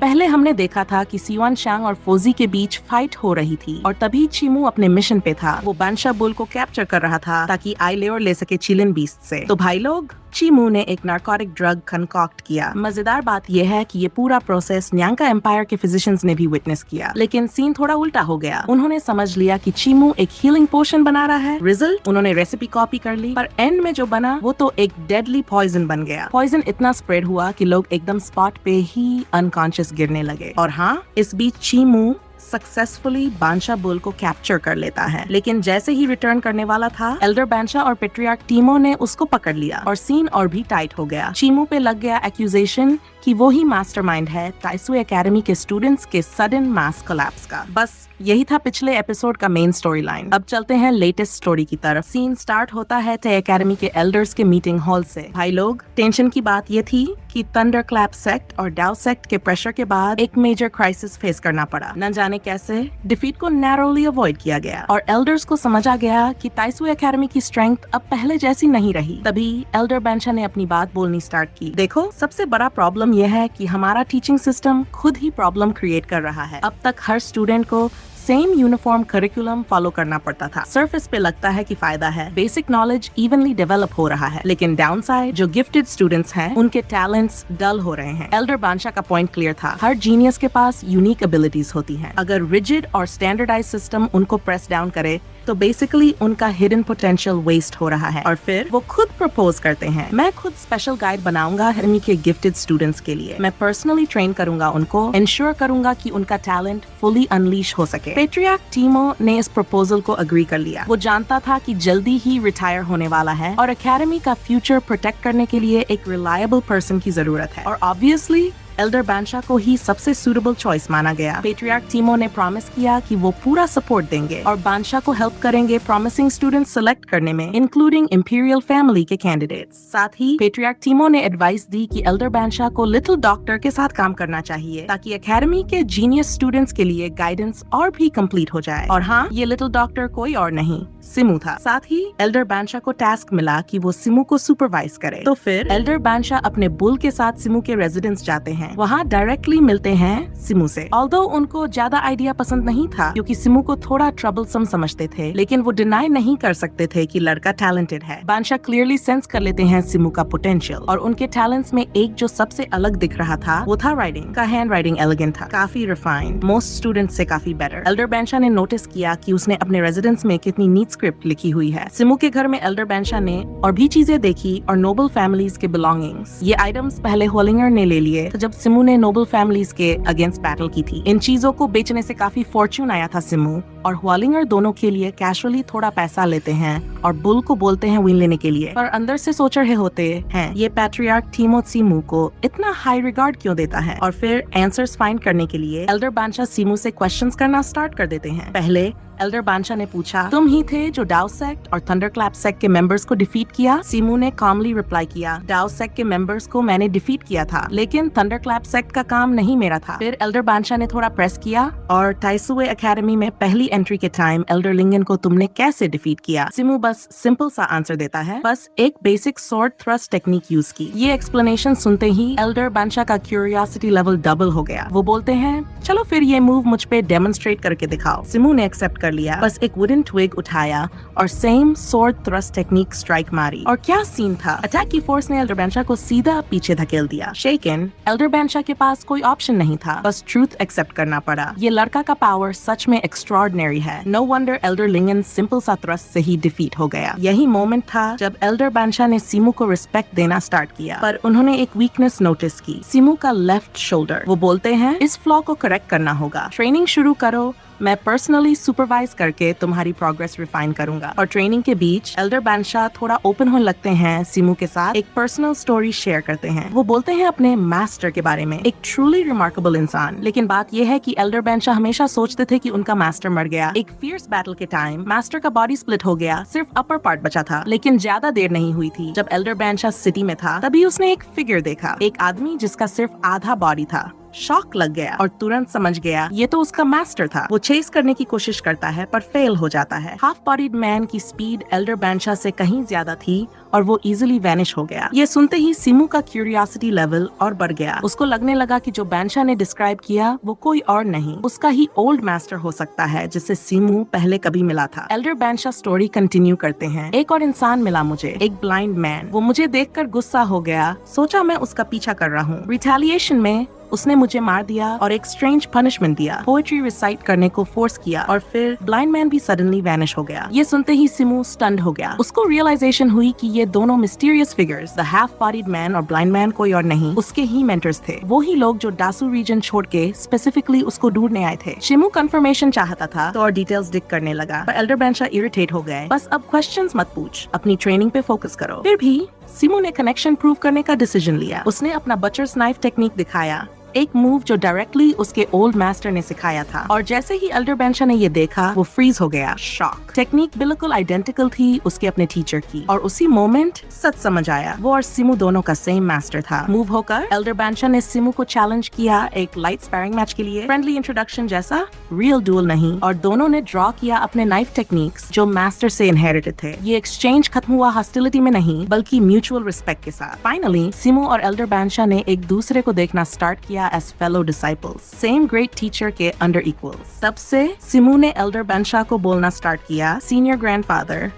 पहले हमने देखा था कि सीवान शांग और फोजी के बीच फाइट हो रही थी और तभी चीमू अपने मिशन पे था। वो बानशा बुल को कैप्चर कर रहा था ताकि आईलेयर ले सके चिलिन बीस्ट से। तो भाई लोग, चीमू ने एक नार्कोटिक ड्रग कंकॉक्ट किया। मजेदार बात यह है कि ये पूरा प्रोसेस न्यांका एम्पायर के फिजिशियंस ने भी विटनेस किया, लेकिन सीन थोड़ा उल्टा हो गया। उन्होंने समझ लिया कि चीमू एक हीलिंग पोशन बना रहा है। रिजल्ट, उन्होंने रेसिपी कॉपी कर ली, पर एंड में जो बना वो तो एक डेडली पॉइजन बन गया। पॉइजन इतना स्प्रेड हुआ कि लोग एकदम स्पॉट पे ही अनकॉन्शियस गिरने लगे। और हाँ, इस बीच चीमू सक्सेसफुली बानशा बुल को कैप्चर कर लेता है, लेकिन जैसे ही रिटर्न करने वाला था, एल्डर बानशा और पेट्रियार्क टीमो ने उसको पकड़ लिया और सीन और भी टाइट हो गया। चीमू पे लग गया एक्यूजेशन कि वो ही मास्टरमाइंड है ताइसुए एकेडमी के स्टूडेंट्स के सडन मास कोलैप्स का। बस यही था पिछले एपिसोड का मेन स्टोरी लाइन। अब चलते हैं लेटेस्ट स्टोरी की तरफ। सीन स्टार्ट होता है टे एकेडमी के एल्डर्स के मीटिंग हॉल से। भाई लोग, टेंशन की बात ये थी कि थंडरक्लैप सेक्ट और डाउ सेक्ट के प्रेशर के बाद एक मेजर क्राइसिस फेस करना पड़ा। न जाने कैसे डिफीट को नैरोली अवॉइड किया गया और एल्डर्स को समझा गया कि ताइसुए एकेडमी की स्ट्रेंथ अब पहले जैसी नहीं रही। तभी एल्डर बानशा ने अपनी बात बोलनी स्टार्ट की। देखो, सबसे बड़ा प्रॉब्लम यह है कि हमारा टीचिंग सिस्टम खुद ही प्रॉब्लम क्रिएट कर रहा है। अब तक हर स्टूडेंट को सेम यूनिफॉर्म करिकुलम फॉलो करना पड़ता था। सरफेस पे लगता है कि फायदा है, बेसिक नॉलेज इवनली डेवलप हो रहा है, लेकिन डाउन साइड जो गिफ्टेड स्टूडेंट्स हैं उनके टैलेंट्स डल हो रहे हैं। एल्डर बानशा का पॉइंट क्लियर था, हर जीनियस के पास यूनिक एबिलिटीज होती हैं। अगर रिजिड और स्टैंडर्डाइज सिस्टम उनको प्रेस डाउन करे तो बेसिकली उनका हिडन पोटेंशियल वेस्ट हो रहा है। और फिर वो खुद प्रपोज करते हैं, मैं खुद स्पेशल गाइड बनाऊंगा एकेडमी के गिफ्टेड स्टूडेंट्स के लिए। मैं पर्सनली ट्रेन करूंगा उनको, इंश्योर करूंगा कि उनका टैलेंट फुली अनलीश हो सके। पेट्रियार्क टीमो ने इस प्रपोजल को अग्री कर लिया। वो जानता था कि जल्दी ही रिटायर होने वाला है और एकेडमी का फ्यूचर प्रोटेक्ट करने के लिए एक रिलायबल पर्सन की जरूरत है, और ऑब्वियसली एल्डर बानशा को ही सबसे सूटेबल चॉइस माना गया। पेट्रियार्क टीमो ने प्रॉमिस किया कि वो पूरा सपोर्ट देंगे और बानशा को हेल्प करेंगे प्रॉमिसिंग स्टूडेंट्स सेलेक्ट करने में, इंक्लूडिंग इंपीरियल फैमिली के कैंडिडेट्स। साथ ही पेट्रियार्क टीमो ने एडवाइस दी कि एल्डर बानशा को लिटिल डॉक्टर के साथ काम करना चाहिए ताकि एकेडमी के जीनियस स्टूडेंट्स के लिए गाइडेंस और भी कंप्लीट हो जाए। और हाँ, ये लिटिल डॉक्टर कोई और नहीं, सिमू था। साथ ही एल्डर बानशा को टास्क मिला कि वो सिमू को सुपरवाइज करे। तो फिर एल्डर बानशा अपने बुल के साथ सिमू के रेजिडेंस जाते हैं। वहाँ डायरेक्टली मिलते हैं सिमू से। ऑल्दो उनको ज्यादा आइडिया पसंद नहीं था क्योंकि सिमू को थोड़ा ट्रबलसम समझते थे, लेकिन वो डिनाई नहीं कर सकते थे कि लड़का टैलेंटेड है। बानशा क्लियरली सेंस कर लेते हैं सिमू का पोटेंशियल, और उनके टैलेंट्स में एक जो सबसे अलग दिख रहा था वो था राइटिंग का। हैंड राइटिंग एलिगेंट था, काफी रिफाइंड, मोस्ट स्टूडेंट्स से काफी बेटर। एल्डर बानशा ने नोटिस किया कि उसने अपने रेजिडेंस में कितनी नीट स्क्रिप्ट लिखी हुई है। सिमू के घर में एल्डर बानशा ने और भी चीजें देखी और नोबल फैमिलीज के बिलोंगिंग्स, ये आइटम्स पहले होलिंगर ने ले लिए तो जब सिमू ने नोबल फैमिलीज के अगेंस्ट बैटल की थी। इन चीजों को बेचने से काफी फॉर्च्यून आया था सिमू और हुआलिंगर दोनों के लिए कैजुअली थोड़ा पैसा लेते हैं और बुल को बोलते हैं विन लेने के लिए, पर अंदर से सोच रहे होते हैं ये पैट्रियार्क टीमो सिमू को इतना हाई रिगार्ड क्यों देता है। और फिर आंसर्स फाइंड करने के लिए एल्डर बानशा सिमू से क्वेश्चंस करना स्टार्ट कर देते हैं। पहले एल्डर बानशा ने पूछा, तुम ही थे जो डाउ सेक्ट और थंडरक्लैप सेक्ट के मेंबर्स को डिफीट किया? सिमू ने कामली रिप्लाई किया, डाउ सेक्ट के मेंबर्स को मैंने डिफीट किया था, लेकिन थंडरक्लैप सेक्ट का काम नहीं मेरा था। फिर एल्डर बानशा ने थोड़ा प्रेस किया, और ताइसुए एकेडमी में पहली एंट्री के टाइम एल्डर लिंगन को तुमने कैसे डिफीट किया? सिमू बस सिंपल सा आंसर देता है, बस एक basic sword thrust technique use की। ये एक्सप्लेनेशन सुनते ही एल्डर बानशा का क्यूरियोसिटी लेवल डबल हो गया। वो बोलते हैं, चलो फिर ये मूव मुझ पे डेमोन्स्ट्रेट करके दिखाओ। सिमू ने एक्सेप्ट कर लिया, बस एक वुडन ट्विग उठाया और same sword thrust technique strike मारी। और क्या सीन था, अटैक की फोर्स ने एल्डर बानशा को सीधा पीछे धकेल दिया। शेकन एल्डर बानशा के पास कोई ऑप्शन नहीं था, बस ट्रूथ एक्सेप्ट करना पड़ा। ये लड़का का पावर सच में एक्स्ट्राऑर्डिनरी है। नो वंडर एल्डर लिंगन सिंपल सा थ्रस्ट से ही डिफीट हो गया। यही मोमेंट था जब एल्डर बानशा ने सिमू को रिस्पेक्ट देना स्टार्ट किया, पर उन्होंने एक वीकनेस नोटिस की, सिमू का लेफ्ट शोल्डर। वो बोलते हैं, इस फ्लॉ को करेक्ट करना होगा, ट्रेनिंग शुरू करो, मैं पर्सनली सुपरवाइज करके तुम्हारी प्रोग्रेस रिफाइन करूंगा। और ट्रेनिंग के बीच एल्डर बानशा थोड़ा ओपन होने लगते हैं सिमू के साथ, एक पर्सनल स्टोरी शेयर करते हैं। वो बोलते हैं अपने मास्टर के बारे में, एक ट्रूली रिमार्केबल इंसान। लेकिन बात यह है कि एल्डर बानशा हमेशा सोचते थे कि उनका मास्टर मर गया। एक फियर्स बैटल के टाइम मास्टर का बॉडी स्प्लिट हो गया, सिर्फ अपर पार्ट बचा था। लेकिन ज्यादा देर नहीं हुई थी, जब एल्डर बानशा सिटी में था तभी उसने एक फिगर देखा, एक आदमी जिसका सिर्फ आधा बॉडी था। शॉक लग गया और तुरंत समझ गया ये तो उसका मास्टर था। वो चेस करने की कोशिश करता है पर फेल हो जाता है। हाफ बॉडीड मैन की स्पीड एल्डर बैंशा से कहीं ज्यादा थी और वो इजीली वैनिश हो गया। ये सुनते ही सिमू का क्यूरियोसिटी लेवल और बढ़ गया। उसको लगने लगा कि जो बैंशा ने डिस्क्राइब किया वो कोई और नहीं, उसका ही ओल्ड मास्टर हो सकता है जिससे सिमू पहले कभी मिला था। एल्डर बैंशा स्टोरी कंटिन्यू करते हैं। एक और इंसान मिला मुझे, एक ब्लाइंड मैन। वो मुझे देखकर गुस्सा हो गया। सोचा मैं उसका पीछा कर रहा हूँ। रिटेलिएशन में उसने मुझे मार दिया और एक स्ट्रेंज पनिशमेंट दिया। पोएट्री रिसाइट करने को फोर्स किया और फिर ब्लाइंड मैन भी सडनली वैनिश हो गया। ये सुनते ही सिमू स्टन्ड हो गया। उसको रियलाइजेशन हुई कि ये दोनों mysterious figures, the half bodied man और ब्लाइंड मैन, कोई और नहीं, उसके ही मेंटर्स थे। वो ही लोग जो डासू रीजन छोड़ के स्पेसिफिकली उसको ढूंढने आए थे। शिमू कंफर्मेशन चाहता था तो और डिटेल्स डिग करने लगा, पर एल्डर बैंशा इरिटेट हो गए। बस अब क्वेश्चंस मत पूछ, अपनी ट्रेनिंग पे फोकस करो। फिर भी सिमू ने कनेक्शन प्रूव करने का डिसीजन लिया। उसने अपना बचर्स नाइफ टेक्निक दिखाया, एक मूव जो डायरेक्टली उसके ओल्ड मास्टर ने सिखाया था। और जैसे ही एल्डर बैंशा ने ये देखा वो फ्रीज हो गया, शॉक। टेक्निक बिल्कुल आइडेंटिकल थी उसके अपने टीचर की और उसी मोमेंट सच समझ आया, वो और सिमू दोनों का सेम मास्टर था। मूव होकर एल्डर बैंशा ने सिमू को चैलेंज किया एक लाइट स्पैरिंग मैच के लिए। फ्रेंडली इंट्रोडक्शन जैसा, रियल डुअल नहीं। और दोनों ने ड्रॉ किया अपने नाइफ टेक्निक्स जो मास्टर से इनहेरिटेड थे। ये एक्सचेंज खत्म हुआ हॉस्टिलिटी में नहीं बल्कि म्यूचुअल रिस्पेक्ट के साथ। फाइनली सिमू और एल्डर बैंशा ने एक दूसरे को देखना स्टार्ट किया as fellow disciples, same great teacher के under equals। तब से सिमू ने एल्डर बैंशा को बोलना स्टार्ट किया सीनियर ग्रैंडफादर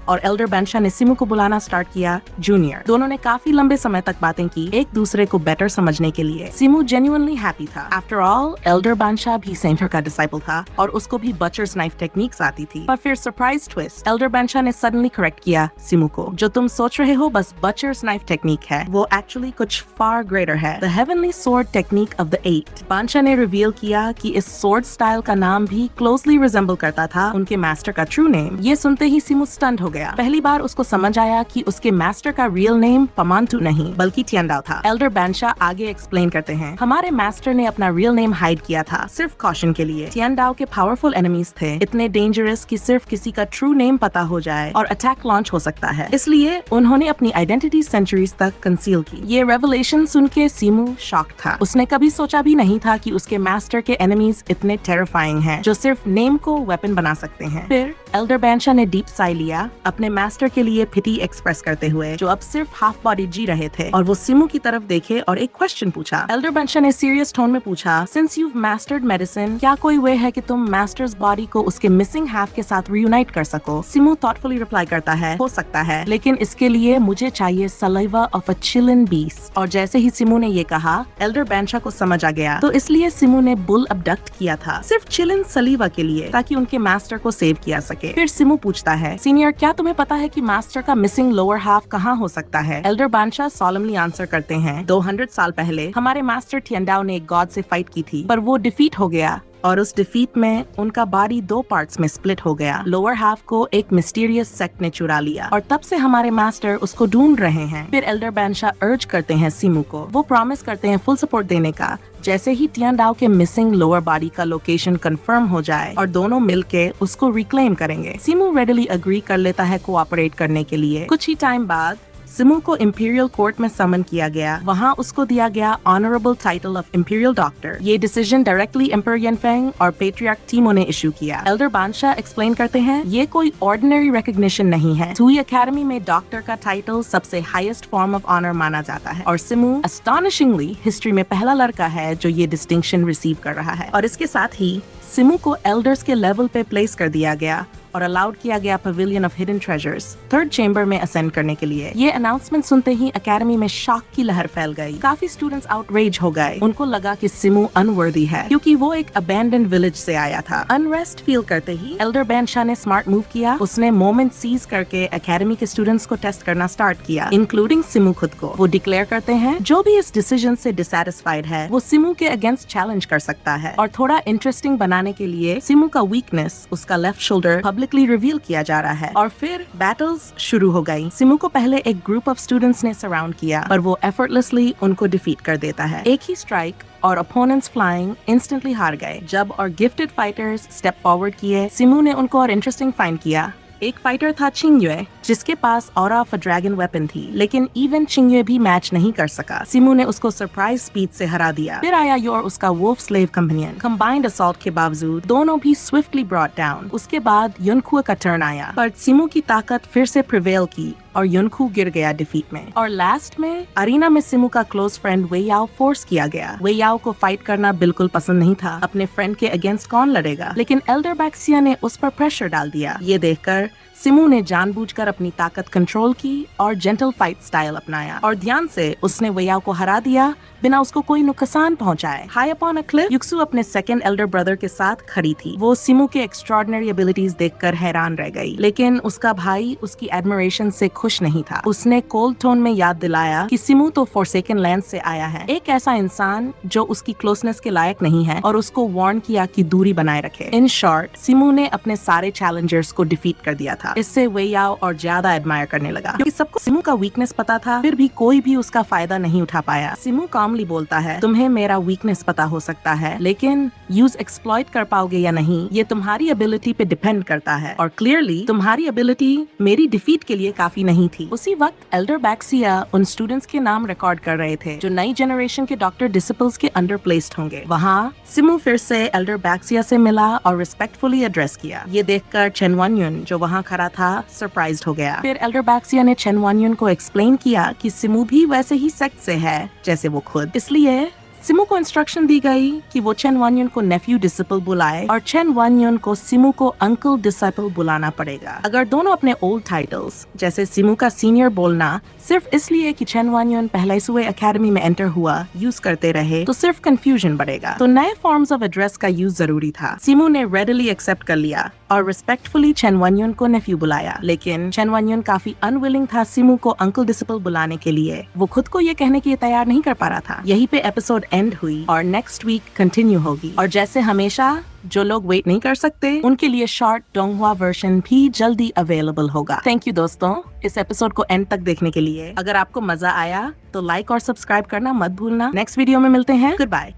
और एल्डर बैंशा ने सिमू को बुलाना स्टार्ट किया जूनियर। दोनों ने काफी लंबे समय तक बातें की, एक दूसरे को बेटर समझने के लिए। सिमू जेन्युइनली हैप्पी था। आफ्टर ऑल एल्डर बैंशा भी सेंटर का डिसाइपल था और उसको भी बचर्स नाइफ टेक्निक्स आती थी। पर फिर सरप्राइज ट्विस्ट, एल्डर बैंशा ने सडनली करेक्ट किया सिमू को, जो तुम सोच रहे हो बस बचर्स नाइफ टेक्निक है, वो एक्चुअली कुछ फार ग्रेटर है, the heavenly sword technique of the 8। बैंशा ने रिवील किया कि इस स्वॉर्ड स्टाइल का नाम भी क्लोजली रिजेंबल करता था उनके मास्टर का ट्रू नेम। ये सुनते ही सिमू स्टन्ड हो गया। पहली बार उसको समझ आया कि उसके मास्टर का रियल नेम पमांतु नहीं बल्कि टियानडाओ था। एल्डर बैंशा आगे एक्सप्लेन करते हैं, हमारे मास्टर ने अपना रियल नेम हाइड किया था सिर्फ कॉशन के लिए। टियानडाओ के पावरफुल एनिमीज थे, इतने डेंजरस कि सिर्फ किसी का ट्रू नेम पता हो जाए और अटैक लॉन्च हो सकता है, इसलिए उन्होंने अपनी आइडेंटिटी सेंचुरीज तक कंसील की। ये रेवलेशन सुन के सिमू शॉक था। उसने कभी सोचा भी नहीं था कि उसके मास्टर के एनिमीज इतने टेरिफाइंग हैं जो सिर्फ नेम को वेपन बना सकते हैं। फिर एल्डर बैंशा ने डीप साई लिया, अपने मास्टर के लिए पिटी एक्सप्रेस करते हुए, जो अब सिर्फ हाफ बॉडी जी रहे थे, और वो सिमू की तरफ देखे और एक क्वेश्चन पूछा। एल्डर बैंशा ने सीरियस टोन में पूछा, सिंस you've mastered medicine, क्या कोई वे है कि तुम मास्टर्स बॉडी को उसके मिसिंग हाफ के साथ रियूनाइट कर सको? सिमू थॉटफुली रिप्लाई करता है, हो सकता है, लेकिन इसके लिए मुझे चाहिए सलाइवा ऑफ अ चिलन बीस्ट। और जैसे ही सिमू ने ये कहा, एल्डर बैंशा को समझ आ गया, तो इसलिए सिमू ने बुल अबडक्ट किया था सिर्फ चिलन सलीवा के लिए, ताकि उनके मास्टर को सेव किया सके। फिर सिमू पूछता है, सीनियर क्या तुम्हें पता है कि मास्टर का मिसिंग लोअर हाफ कहाँ हो सकता है? एल्डर बैंशा सॉलमली आंसर करते हैं, 200 साल पहले हमारे मास्टर टियानडाओ ने एक गॉड से फाइट की थी, पर वो डिफीट हो गया और उस डिफीट में उनका बॉडी 2 पार्ट्स में स्प्लिट हो गया। लोअर हाफ को एक मिस्टीरियस सेक्ट ने चुरा लिया और तब से हमारे मास्टर उसको ढूंढ रहे हैं। फिर एल्डर बैंशा अर्ज करते हैं सिमू को, वो प्रॉमिस करते हैं फुल सपोर्ट देने का जैसे ही टियानडाओ के मिसिंग लोअर बॉडी का लोकेशन कंफर्म हो जाए और दोनों मिलके उसको रिक्लेम करेंगे। सिमू रेडिली अग्री कर लेता है कोऑपरेट करने के लिए। कुछ ही टाइम बाद सिमू को इंपीरियल कोर्ट में समन किया गया। वहाँ उसको दिया गया honourable title of imperial doctor. ये डिसीजन डायरेक्टली एम्पर येनफेंग और पेट्रियार्क टीमो ने इशू किया। एल्डर बैंशा एक्सप्लेन करते हैं, ये कोई ऑर्डिनरी रिकॉग्निशन नहीं है। सुई एकेडमी में डॉक्टर का टाइटल सबसे हाईएस्ट फॉर्म ऑफ ऑनर माना जाता है और सिमू अस्टॉनिशिंगली हिस्ट्री में पहला लड़का है जो ये डिस्टिंक्शन रिसीव कर रहा है। और इसके साथ ही सिमू को एल्डर्स के लेवल पे प्लेस कर दिया गया और अलाउड किया गया pavilion of hidden treasures 3rd chamber में असेंड करने के लिए। ये अनाउंसमेंट सुनते ही एकेडमी में शॉक की लहर फैल गई। काफी स्टूडेंट्स आउटरेज हो गए। उनको लगा कि सिमू अनवर्दी है क्योंकि वो एक अबैंडन विलेज से आया था। अनरेस्ट फील करते ही एल्डर बैंशा ने स्मार्ट मूव किया। उसने मोमेंट सीज करके एकेडमी के स्टूडेंट्स को टेस्ट करना स्टार्ट किया, इंक्लूडिंग सिमू खुद को। वो डिक्लेयर करते हैं, जो भी इस डिसीजन से डिसैटिस्फाइड है वो सिमू के अगेंस्ट चैलेंज कर सकता है। और थोड़ा इंटरेस्टिंग बनाने के लिए सिमू का वीकनेस, उसका लेफ्ट शोल्डर, पब्लिकली रिवील किया जा रहा है। और फिर बैटल्स शुरू हो गई। सिमू को पहले एक ग्रुप ऑफ स्टूडेंट्स ने सराउंड किया, पर वो एफर्टलेसली उनको डिफीट कर देता है। एक ही स्ट्राइक और अपोनेंट्स फ्लाइंग इंस्टेंटली हार गए। जब और गिफ्टेड फाइटर्स स्टेप फॉरवर्ड किए, सिमू ने उनको और इंटरेस्टिंग फाइंड किया। एक फाइटर था चिंग युए, जिसके पास aura of a dragon weapon थी, लेकिन इवन चिंगुए भी मैच नहीं कर सका। सिमू ने उसको सरप्राइज स्पीड से हरा दिया। फिर आया योर उसका wolf slave companion. Combined assault के बावजूद दोनों भी स्विफ्टली ब्रॉट डाउन। उसके बाद युनकुए का टर्न आया, पर सिमू की ताकत फिर से प्रिवेल की और युनकू गिर गया डिफीट में। और लास्ट में अरीना में सिमू का क्लोज फ्रेंड वे याओ फोर्स किया गया। वे याओ को फाइट करना बिल्कुल पसंद नहीं था, अपने फ्रेंड के अगेंस्ट कौन लड़ेगा, लेकिन एल्डर बैक्सिया ने उस पर प्रेशर डाल दिया। ये देखकर सिमू ने जानबूझकर अपनी ताकत कंट्रोल की और जेंटल फाइट स्टाइल अपनाया और ध्यान से उसने वेयाओ को हरा दिया बिना उसको कोई नुकसान पहुंचाए। हाई अपॉन अ क्लिफ युक्सु अपने सेकंड एल्डर ब्रदर के साथ खड़ी थी। वो सिमू के एक्स्ट्रॉर्डिनरी एबिलिटीज देखकर हैरान रह गई, लेकिन उसका भाई उसकी एडमिरेशन से खुश नहीं था। उसने कोल्ड टोन में याद दिलाया कि सिमू तो फोरसेकन लैंड से आया है, एक ऐसा इंसान जो उसकी क्लोजनेस के लायक नहीं है, और उसको वार्न किया कि दूरी बनाए रखे। इन शॉर्ट, सिमू ने अपने सारे चैलेंजर्स को डिफीट कर दिया था। इससे वे याओ और ज्यादा एडमायर करने लगा। क्योंकि सबको सिमू का वीकनेस पता था, फिर भी कोई भी उसका फायदा नहीं उठा पाया। सिमू कामली बोलता है, तुम्हें मेरा वीकनेस पता हो सकता है, लेकिन यूज एक्सप्लॉइट कर पाओगे या नहीं ये तुम्हारी एबिलिटी पे डिपेंड करता है, और क्लियरली तुम्हारी एबिलिटी मेरी डिफीट के लिए काफी नहीं थी। उसी वक्त एल्डर बैक्सिया उन स्टूडेंट्स के नाम रिकॉर्ड कर रहे थे जो नई जनरेशन के डॉक्टर डिसिपल्स के अंडर प्लेस्ड होंगे। वहाँ सिमू फिर से एल्डर बैक्सिया से मिला और रिस्पेक्टफुली एड्रेस किया। ये देखकर चेन वान्युन जो वहाँ खड़ा था सरप्राइज्ड हो गया। फिर एल्डर बैक्सिया ने चेन वान्युन को एक्सप्लेन किया कि सिमू भी वैसे ही सेक्ट से है जैसे वो खुद, इसलिए सिमू को इंस्ट्रक्शन दी गई कि वो चेन वान्युन को नेफ्यू डिसिपल बुलाए और चेन वान्युन को सिमू को अंकल डिसिपल बुलाना पड़ेगा। अगर दोनों अपने ओल्ड टाइटल्स जैसे सिमू का सीनियर बोलना सिर्फ इसलिए कि चेन वान्युन पहले सुए एकेडमी में एंटर हुआ यूज करते रहे तो सिर्फ कंफ्यूजन बढ़ेगा। तो नए फॉर्म्स ऑफ एड्रेस का यूज जरूरी था। सिमू ने रेडिली एक्सेप्ट कर लिया और रिस्पेक्टफुली चेन वान्युन को नेफ्यू बुलाया, लेकिन चेन वान्युन काफी अनविलिंग था सिमू को अंकल डिसिपल बुलाने के लिए। वो खुद को ये कहने के लिए तैयार नहीं कर पा रहा था। यहीं पे एपिसोड एंड हुई और नेक्स्ट वीक कंटिन्यू होगी। और जैसे हमेशा जो लोग वेट नहीं कर सकते उनके लिए शॉर्ट डोंगहुआ वर्जन भी जल्दी अवेलेबल होगा। थैंक यू दोस्तों इस एपिसोड को एंड तक देखने के लिए। अगर आपको मजा आया तो लाइक और सब्सक्राइब करना मत भूलना। नेक्स्ट वीडियो में मिलते हैं। Good bye.